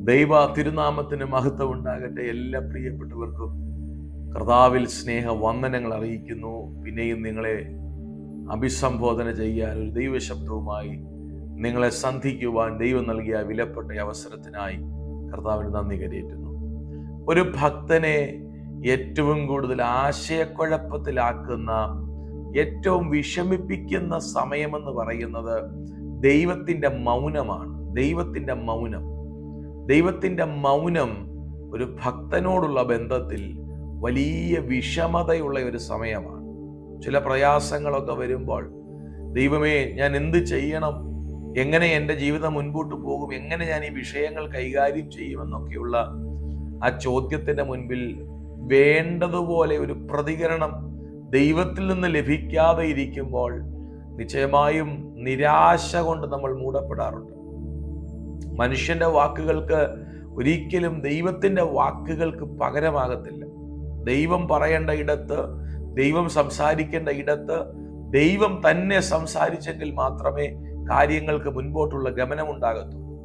ദൈവ തിരുനാമത്തിന് മഹത്വം ഉണ്ടാകട്ടെ. എല്ലാ പ്രിയപ്പെട്ടവർക്കും കർത്താവിൽ സ്നേഹ വന്ദനങ്ങൾ അറിയിക്കുന്നു. പിന്നെയും നിങ്ങളെ അഭിസംബോധന ചെയ്യാൻ ഒരു ദൈവശബ്ദവുമായി നിങ്ങളെ സന്ധിക്കുവാൻ ദൈവം നൽകിയ വിലപ്പെട്ട അവസരത്തിനായി കർത്താവിന് നന്ദി കരയേറ്റുന്നു. ഒരു ഭക്തനെ ഏറ്റവും കൂടുതൽ ആശയക്കുഴപ്പത്തിലാക്കുന്ന, ഏറ്റവും വിഷമിപ്പിക്കുന്ന സമയമെന്ന് പറയുന്നത് ദൈവത്തിൻ്റെ മൗനമാണ്. ദൈവത്തിൻ്റെ മൗനം ഒരു ഭക്തനോടുള്ള ബന്ധത്തിൽ വലിയ വിഷമതയുള്ള ഒരു സമയമാണ്. ചില പ്രയാസങ്ങളൊക്കെ വരുമ്പോൾ ദൈവമേ, ഞാൻ എന്ത് ചെയ്യണം, എങ്ങനെ എൻ്റെ ജീവിതം മുൻപോട്ട് പോകും, എങ്ങനെ ഞാൻ ഈ വിഷയങ്ങൾ കൈകാര്യം ചെയ്യുമെന്നൊക്കെയുള്ള ആ ചോദ്യത്തിന് മുൻപിൽ വേണ്ടതുപോലെ ഒരു പ്രതികരണം ദൈവത്തിൽ നിന്ന് ലഭിക്കാതെ ഇരിക്കുമ്പോൾ നിശ്ചയമായും നിരാശ കൊണ്ട് നമ്മൾ മൂടപ്പെടാറുണ്ട്. മനുഷ്യന്റെ വാക്കുകൾക്ക് ഒരിക്കലും ദൈവത്തിൻ്റെ വാക്കുകൾക്ക് പകരമാകത്തില്ല. ദൈവം പറയേണ്ട ഇടത്ത്, ദൈവം സംസാരിക്കേണ്ട ഇടത്ത് ദൈവം തന്നെ സംസാരിച്ചെങ്കിൽ മാത്രമേ കാര്യങ്ങൾക്ക് മുൻപോട്ടുള്ള ഗമനമുണ്ടാകത്തുള്ളൂ.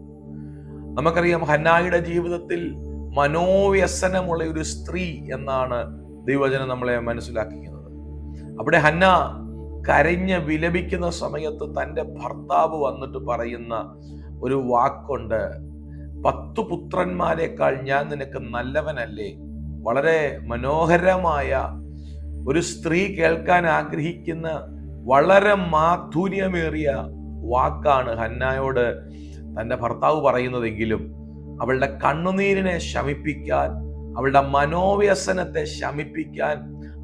നമുക്കറിയാം, ഹന്നായുടെ ജീവിതത്തിൽ മനോവ്യസനമുള്ള ഒരു സ്ത്രീ എന്നാണ് ദൈവവചനം നമ്മളെ മനസ്സിലാക്കിക്കുന്നത്. അവിടെ ഹന്ന കരഞ്ഞ് വിലപിക്കുന്ന സമയത്ത് തൻ്റെ ഭർത്താവ് വന്നിട്ട് പറയുന്ന ഒരു വാക്കുണ്ട്, 10 പുത്രന്മാരെക്കാൾ ഞാൻ നിനക്ക് നല്ലവനല്ലേ. വളരെ മനോഹരമായ ഒരു സ്ത്രീ കേൾക്കാൻ ആഗ്രഹിക്കുന്ന വളരെ മാധുര്യമേറിയ വാക്കാണ് ഹന്നായോട് തൻ്റെ ഭർത്താവ് പറയുന്നതെങ്കിലും അവളുടെ കണ്ണുനീരിനെ ശമിപ്പിക്കാൻ, അവളുടെ മനോവ്യസനത്തെ ശമിപ്പിക്കാൻ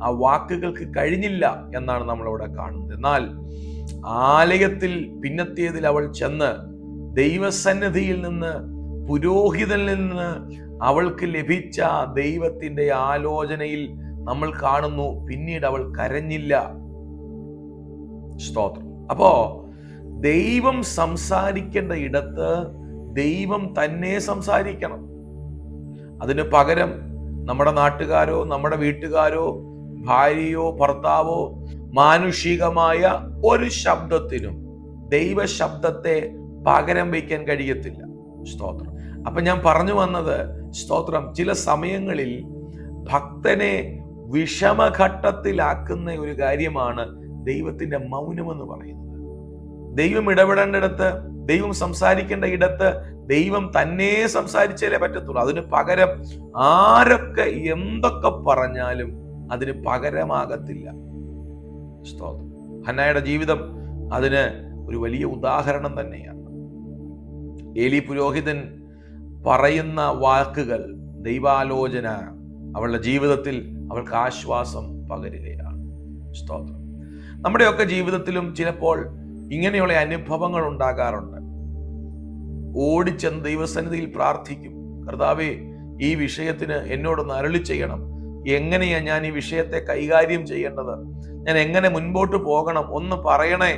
ആ വാക്കുകൾക്ക് കഴിഞ്ഞില്ല എന്നാണ് നമ്മളിവിടെ കാണുന്നത്. എന്നാൽ ആലയത്തിൽ പിന്നത്തേതിൽ അവൾ ചെന്ന് ദൈവസന്നിധിയിൽ നിന്ന്, പുരോഹിതനിൽ നിന്ന് അവൾക്ക് ലഭിച്ച ദൈവത്തിൻ്റെ ആലോചനയിൽ നമ്മൾ കാണുന്നു, പിന്നീട് അവൾ കരഞ്ഞില്ല. സ്തോത്രം. അപ്പോ ദൈവം സംസാരിക്കേണ്ട ഇടത്ത് ദൈവം തന്നെ സംസാരിക്കണം. അതിന് പകരം നമ്മുടെ നാട്ടുകാരോ, നമ്മുടെ വീട്ടുകാരോ, ഭാര്യയോ, ഭർത്താവോ മാനുഷികമായ ഒരു ശബ്ദത്തിനും ദൈവശബ്ദത്തെ പകരം വയ്ക്കാൻ കഴിയത്തില്ല. സ്തോത്രം. അപ്പൊ ഞാൻ പറഞ്ഞു വന്നത്, സ്തോത്രം, ചില സമയങ്ങളിൽ ഭക്തനെ വിഷമഘട്ടത്തിലാക്കുന്ന ഒരു കാര്യമാണ് ദൈവത്തിന്റെ മൗനമെന്ന് പറയുന്നത്. ദൈവം ഇടപെടേണ്ടിടത്ത്, ദൈവം സംസാരിക്കേണ്ട ഇടത്ത് ദൈവം തന്നെ സംസാരിച്ചാലേ പറ്റത്തുള്ളൂ. അതിന് പകരം ആരൊക്കെ എന്തൊക്കെ പറഞ്ഞാലും അതിന് പകരമാകത്തില്ല. സ്തോത്രം. ഹന്നായുടെ ജീവിതം അതിന് ഒരു വലിയ ഉദാഹരണം തന്നെയാണ്. ഏലി പുരോഹിതൻ പറയുന്ന വാക്കുകൾ, ദൈവാലോചന അവളുടെ ജീവിതത്തിൽ അവൾക്ക് ആശ്വാസം പകരുകയാണ്. സ്തോത്രം. നമ്മുടെയൊക്കെ ജീവിതത്തിലും ചിലപ്പോൾ ഇങ്ങനെയുള്ള അനുഭവങ്ങൾ ഉണ്ടാകാറുണ്ട്. ഓടിച്ചെന്ന് ദൈവസന്നിധിയിൽ പ്രാർത്ഥിക്കും, കർത്താവേ, ഈ വിഷയത്തിന് എന്നോടൊന്ന് അരുളി ചെയ്യണം. എങ്ങനെയാ ഞാൻ ഈ വിഷയത്തെ കൈകാര്യം ചെയ്യേണ്ടത്, ഞാൻ എങ്ങനെ മുൻപോട്ട് പോകണം, ഒന്ന് പറയണേ,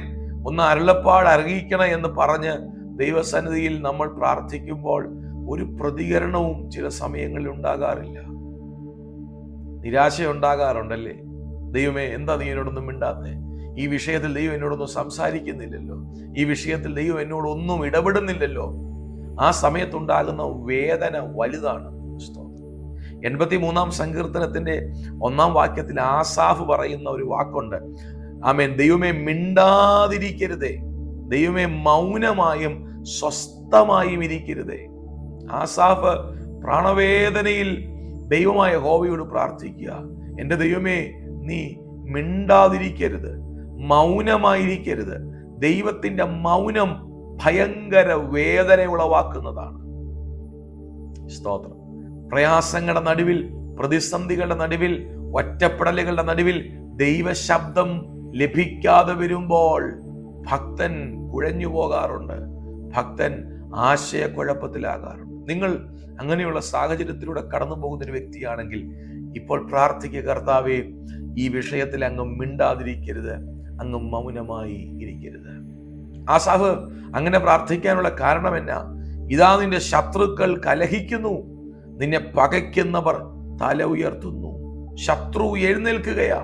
ഒന്ന് അരുളപ്പാട് അറിയിക്കണേ എന്ന് പറഞ്ഞ് ദൈവസന്നിധിയിൽ നമ്മൾ പ്രാർത്ഥിക്കുമ്പോൾ ഒരു പ്രതികരണവും ചില സമയങ്ങളിൽ ഉണ്ടാകാറില്ല. നിരാശയുണ്ടാകാറുണ്ടല്ലേ? ദൈവമേ, എന്താ നീ എന്നോടൊന്നും മിണ്ടാത്തെ? ഈ വിഷയത്തിൽ ദൈവം എന്നോടൊന്നും സംസാരിക്കുന്നില്ലല്ലോ, ഈ വിഷയത്തിൽ ദൈവം എന്നോടൊന്നും ഇടപെടുന്നില്ലല്ലോ. ആ സമയത്തുണ്ടാകുന്ന വേദന വലുതാണ്. 83-ാം സങ്കീർത്തനത്തിന്റെ 1-ാം വാക്യത്തിൽ ആസാഫ് പറയുന്ന ഒരു വാക്കുണ്ട്, ആമേൻ, ദൈവമേ മിണ്ടാതിരിക്കരുതേ, ദൈവമേ മൗനമായും സ്വസ്ഥമായും ഇരിക്കരുതേ. ആസാഫ് പ്രാണവേദനയിൽ ദൈവമായ യഹോവയോട് പ്രാർത്ഥിക്കുക, എൻ്റെ ദൈവമേ, നീ മിണ്ടാതിരിക്കരുത്, മൗനമായിരിക്കരുത്. ദൈവത്തിന്റെ മൗനം ഭയങ്കര വേദന ഉളവാക്കുന്നതാണ്. സ്തോത്രം. പ്രയാസങ്ങളുടെ നടുവിൽ, പ്രതിസന്ധികളുടെ നടുവിൽ, ഒറ്റപ്പെടലുകളുടെ നടുവിൽ ദൈവശബ്ദം ലഭിക്കാതെ വരുമ്പോൾ ഭക്തൻ കുഴഞ്ഞു പോകാറുണ്ട്, ഭക്തൻ ആശയക്കുഴപ്പത്തിലാകാറുണ്ട്. നിങ്ങൾ അങ്ങനെയുള്ള സാഹചര്യത്തിലൂടെ കടന്നു പോകുന്ന ഒരു വ്യക്തിയാണെങ്കിൽ ഇപ്പോൾ പ്രാർത്ഥിക്കുക, കർത്താവേ, ഈ വിഷയത്തിൽ അങ്ങ് മിണ്ടാതിരിക്കരുത്, അങ്ങ് മൗനമായി ഇരിക്കരുത്. ആസാഫ് അങ്ങനെ പ്രാർത്ഥിക്കാനുള്ള കാരണം എന്നാ? ഇതാ നിന്റെ ശത്രുക്കൾ കലഹിക്കുന്നു, നിന്നെ പകയ്ക്കുന്നവർ തല ഉയർത്തുന്നു. ശത്രു എഴുന്നേൽക്കുകയാ,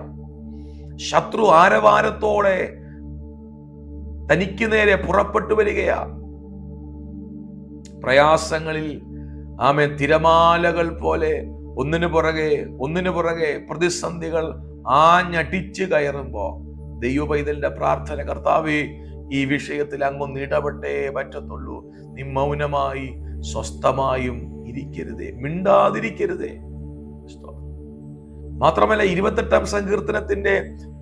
ശത്രു ആരവാരത്തോടെ തനിക്ക് നേരെ പുറപ്പെട്ടു വരികയാ. പ്രയാസങ്ങളിൽ ആമേൻ, തിരമാലകൾ പോലെ ഒന്നിനു പുറകെ പ്രതിസന്ധികൾ ആഞ്ഞടിച്ച് കയറുമ്പോ ദൈവപൈതലിന്റെ പ്രാർത്ഥന, കർത്താവേ, ഈ വിഷയത്തിൽ അങ്ങൊന്ന് ഇടപെട്ടേ പറ്റത്തുള്ളൂ. നീ മൗനമായി സ്വസ്ഥമായും ഇരിക്കരുതേ, മിണ്ടാതിരിക്കരുതേ. മാത്രമല്ല 28-ാം സങ്കീർത്തനത്തിന്റെ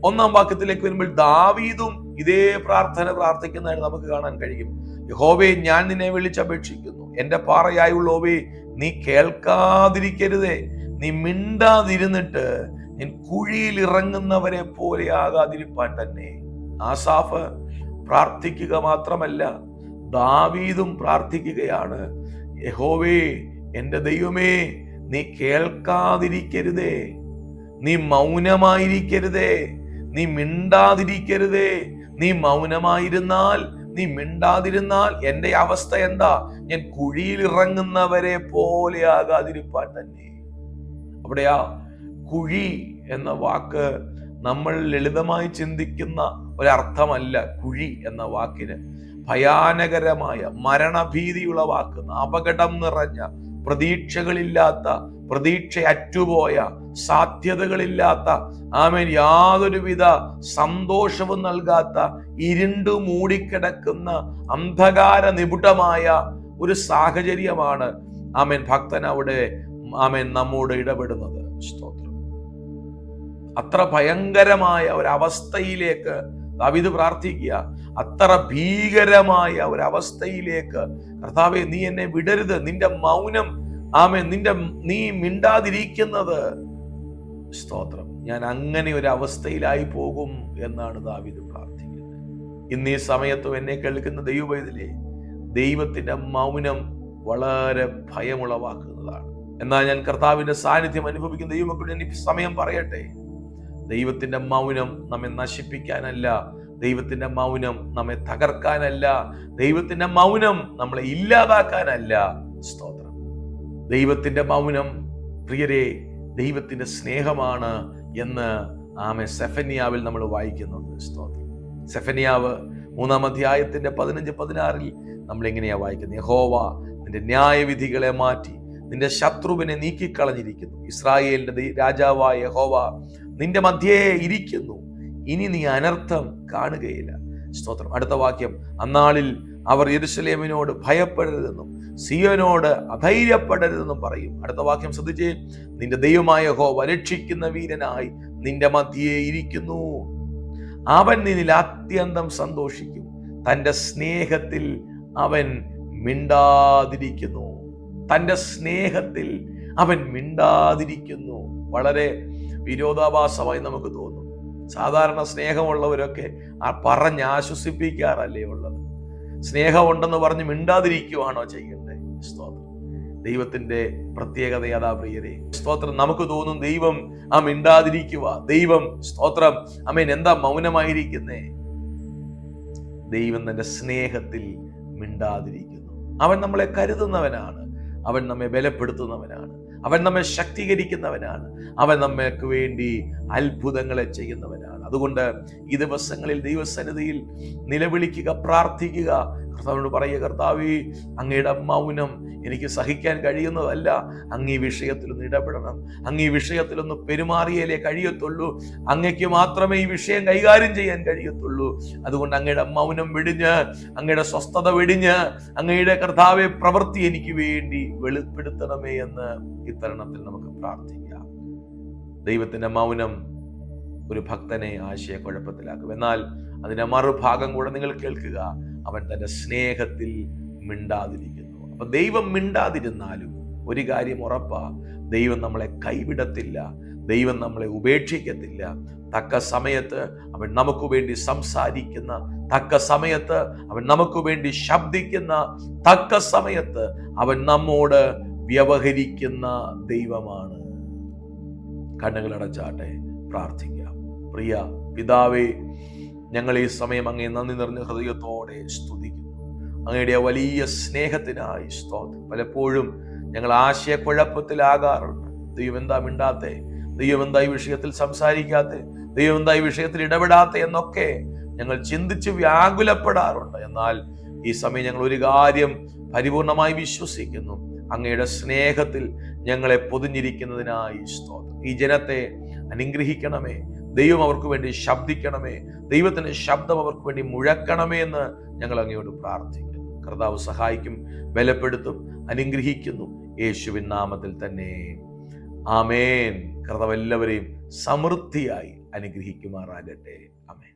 1-ാം വാക്യത്തിലേക്ക് വരുമ്പോൾ ദാവീദും ഇതേ പ്രാർത്ഥന പ്രാർത്ഥിക്കുന്നതായി നമുക്ക് കാണാൻ കഴിയും. യഹോവേ, ഞാൻ നിന്നെ വിളിച്ചപേക്ഷിക്കുന്നു, എന്റെ പാറയായുള്ളോവേ, നീ കേൾക്കാതിരിക്കരുതേ, നീ മിണ്ടാതിരുന്നിട്ട് ഞാൻ കുഴിയിൽ ഇറങ്ങുന്നവരെ പോലെ ആകാതിരിപ്പാൻ തന്നെ. ആസാഫ് പ്രാർത്ഥിക്കുക മാത്രമല്ല, ദാവീദും പ്രാർത്ഥിക്കുകയാണ്. യഹോവേ, എന്റെ ദൈവമേ, നീ കേൾക്കാതിരിക്കരുതേ, നീ മൗനമായിരിക്കരുതേ, നീ മിണ്ടാതിരിക്കരുതേ. നീ മൗനമായിരുന്നാൽ, നീ മിണ്ടാതിരുന്നാൽ എന്റെ അവസ്ഥ എന്താ? ഞാൻ കുഴിയിൽ ഇറങ്ങുന്നവരെ പോലെ ആകാതിരിപ്പാൻ തന്നെ. അവിടെയാ കുഴി എന്ന വാക്ക് നമ്മൾ ലളിതമായി ചിന്തിക്കുന്ന ഒരർത്ഥമല്ല. കുഴി എന്ന വാക്കിന് ഭയാനകരമായ മരണഭീതിയുള്ള വാക്കുന്ന, അപകടം നിറഞ്ഞ, പ്രതീക്ഷകളില്ലാത്ത, പ്രതീക്ഷ അറ്റുപോയ, സാധ്യതകളില്ലാത്ത, ആമേൻ, യാതൊരുവിധ സന്തോഷവും നൽകാത്ത, ഇരുണ്ടു മൂടിക്കിടക്കുന്ന അന്ധകാര നിബിഡമായ ഒരു സാഹചര്യമാണ് ആമേൻ ഭക്തൻ അവിടെ ആമേൻ നമ്മോട് ഇടപെടുന്നത്. സ്തോത്രം. അത്ര ഭയങ്കരമായ ഒരവസ്ഥയിലേക്ക് ദാവീദ് പ്രാർത്ഥിക്കുക. അത്ര ഭീകരമായ ഒരവസ്ഥയിലേക്ക്, കർത്താവേ, നീ എന്നെ വിടരുത്, നിന്റെ മൗനം, ആമേൻ, നീ മിണ്ടാതിരിക്കുന്നത്, സ്തോത്രം, ഞാൻ അങ്ങനെ ഒരു അവസ്ഥയിലായി പോകും എന്നാണ് ദാവീദ് പ്രാർത്ഥിക്കുന്നത്. ഇന്ന് ഈ സമയത്തും എന്നെ കേൾക്കുന്ന ദൈവപൈതലേ, ദൈവത്തിന്റെ മൗനം വളരെ ഭയമുളവാക്കുന്നതാണ്. എന്നാൽ ഞാൻ കർത്താവിന്റെ സാന്നിധ്യം അനുഭവിക്കുന്ന ദൈവമക്കൾ, ഞാൻ ഈ സമയം പറയട്ടെ, ദൈവത്തിന്റെ മൗനം നമ്മെ നശിപ്പിക്കാനല്ല, ദൈവത്തിന്റെ മൗനം നമ്മെ തകർക്കാനല്ല, ദൈവത്തിന്റെ മൗനം നമ്മളെ ഇല്ലാതാക്കാനല്ല. സ്തോത്രം. ദൈവത്തിന്റെ മൗനം, പ്രിയരെ, ദൈവത്തിന്റെ സ്നേഹമാണ് എന്ന് സെഫന്യാവിൽ നമ്മൾ വായിക്കുന്നുണ്ട്. സ്തോത്രം. സെഫന്യാവ് 3-ാം അധ്യായത്തിന്റെ 15-16 നമ്മൾ എങ്ങനെയാ വായിക്കുന്നത്? യഹോവ നിന്റെ ന്യായവിധികളെ മാറ്റി നിന്റെ ശത്രുവിനെ നീക്കിക്കളഞ്ഞിരിക്കുന്നു. ഇസ്രായേലിന്റെ രാജാവായ യഹോവ നിന്റെ മധ്യേ ഇരിക്കുന്നു, ഇനി നീ അനർത്ഥം കാണുകയില്ല. സ്തോത്രം. അടുത്ത വാക്യം, അന്നാളിൽ അവർ യെരൂശലേമിനോട് ഭയപ്പെടരുതെന്നും സിയോനോട് അധൈര്യപ്പെടരുതെന്നും പറയും. അടുത്ത വാക്യം ശ്രദ്ധിച്ചേ, നിന്റെ ദൈവമായ യഹോവ രക്ഷിക്കുന്ന വീരനായി നിന്റെ മധ്യേ ഇരിക്കുന്നു, അവൻ നിന്നിൽ അത്യന്തം സന്തോഷിക്കും, തന്റെ സ്നേഹത്തിൽ അവൻ മിണ്ടാതിരിക്കുന്നു. തന്റെ സ്നേഹത്തിൽ അവൻ മിണ്ടാതിരിക്കുന്നു. വളരെ വിരോധാഭാസമായി നമുക്ക് തോന്നും. സാധാരണ സ്നേഹമുള്ളവരൊക്കെ പറഞ്ഞാശ്വസിപ്പിക്കാറല്ലേ ഉള്ളത്. സ്നേഹമുണ്ടെന്ന് പറഞ്ഞ് മിണ്ടാതിരിക്കുവാണോ ചെയ്യേണ്ടത്? സ്തോത്രം. ദൈവത്തിന്റെ പ്രത്യേകത അതാ പ്രിയരെ. സ്തോത്രം. നമുക്ക് തോന്നും ദൈവം മിണ്ടാതിരിക്കുക, ദൈവം, സ്തോത്രം, ആമേൻ, എന്താ മൗനമായിരിക്കുന്നേ? ദൈവം തന്റെ സ്നേഹത്തിൽ മിണ്ടാതിരിക്കുന്നു. അവൻ നമ്മളെ കരുതുന്നവനാണ്, അവൻ നമ്മെ ബലപ്പെടുത്തുന്നവനാണ്, അവൻ നമ്മെ ശക്തീകരിക്കുന്നവനാണ്, അവൻ നമ്മൾക്ക് വേണ്ടി അത്ഭുതങ്ങളെ ചെയ്യുന്നവനാണ്. അതുകൊണ്ട് ഈ ദിവസങ്ങളിൽ ദൈവസന്നിധിയിൽ നിലവിളിക്കുക, പ്രാർത്ഥിക്കുക. കർത്താവിനോട് പറയുക, കർത്താവേ, അങ്ങയുടെ മൗനം എനിക്ക് സഹിക്കാൻ കഴിയുന്നതല്ല, അങ്ങ് ഈ വിഷയത്തിലൊന്ന് ഇടപെടണം, അങ്ങ് ഈ വിഷയത്തിലൊന്ന് പെരുമാറിയാലേ കഴിയത്തുള്ളൂ, അങ്ങയ്ക്ക് മാത്രമേ ഈ വിഷയം കൈകാര്യം ചെയ്യാൻ കഴിയത്തുള്ളൂ. അതുകൊണ്ട് അങ്ങയുടെ മൗനം വെടിഞ്ഞ്, അങ്ങയുടെ സ്വസ്ഥത വെടിഞ്ഞ്, അങ്ങയുടെ കർത്താവെ പ്രവൃത്തി എനിക്ക് വേണ്ടി വെളിപ്പെടുത്തണമേ എന്ന് ഇത്തരണത്തിൽ നമുക്ക് പ്രാർത്ഥിക്കാം. ദൈവത്തിന്റെ മൗനം ഒരു ഭക്തനെ ആശയക്കുഴപ്പത്തിലാക്കും. എന്നാൽ അതിന്റെ മറുഭാഗം കൂടെ നിങ്ങൾ കേൾക്കുക, അവൻ തന്റെ സ്നേഹത്തിൽ മിണ്ടാതിരിക്കുന്നു. അപ്പൊ ദൈവം മിണ്ടാതിരുന്നാലും ഒരു കാര്യം ഉറപ്പാ, ദൈവം നമ്മളെ കൈവിടത്തില്ല, ദൈവം നമ്മളെ ഉപേക്ഷിക്കത്തില്ല. തക്ക സമയത്ത് അവൻ നമുക്ക് വേണ്ടി സംസാരിക്കുന്ന, തക്ക സമയത്ത് അവൻ നമുക്ക് വേണ്ടി ശബ്ദിക്കുന്ന, തക്ക സമയത്ത് അവൻ നമ്മോട് വ്യവഹരിക്കുന്ന ദൈവമാണ്. കണ്ണുകളടച്ചാട്ടെ, പ്രാർത്ഥിക്കാം. പ്രിയ പിതാവേ, ഞങ്ങൾ ഈ സമയം അങ്ങേ നന്ദി നിറഞ്ഞ ഹൃദയത്തോടെ സ്തുതിക്കുന്നു. അങ്ങയുടെ വലിയ സ്നേഹത്തിനായി സ്തോത്രം. പലപ്പോഴും ഞങ്ങൾ ആശയക്കുഴപ്പത്തിലാകാറുണ്ട്. ദൈവം എന്താ മിണ്ടാത്തെ? ദൈവം എന്താ ഈ വിഷയത്തിൽ സംസാരിക്കാത്തെ? ദൈവം എന്താ ഈ വിഷയത്തിൽ ഇടപെടാത്തെ എന്നൊക്കെ ഞങ്ങൾ ചിന്തിച്ച് വ്യാകുലപ്പെടാറുണ്ട്. എന്നാൽ ഈ സമയം ഞങ്ങൾ ഒരു കാര്യം പരിപൂർണമായി വിശ്വസിക്കുന്നു, അങ്ങയുടെ സ്നേഹത്തിൽ ഞങ്ങളെ പൊതിഞ്ഞിരിക്കുന്നതിനായി സ്തോത്രം. ഈ ജനത്തെ അനുഗ്രഹിക്കണമേ. ദൈവം അവർക്ക് വേണ്ടി ശബ്ദിക്കണമേ. ദൈവത്തിന്റെ ശബ്ദം അവർക്ക് വേണ്ടി മുഴക്കണമേ എന്ന് ഞങ്ങൾ അങ്ങയോട് പ്രാർത്ഥിക്കുന്നു. കർത്താവ് സഹായിക്കും, ബലപ്പെടുത്തും, അനുഗ്രഹിക്കുന്നു. യേശുവിൻ നാമത്തിൽ തന്നെ ആമേൻ. കർത്താവ് എല്ലാവരെയും സമൃദ്ധിയായി അനുഗ്രഹിക്കുമാറാകട്ടെ. ആമേൻ.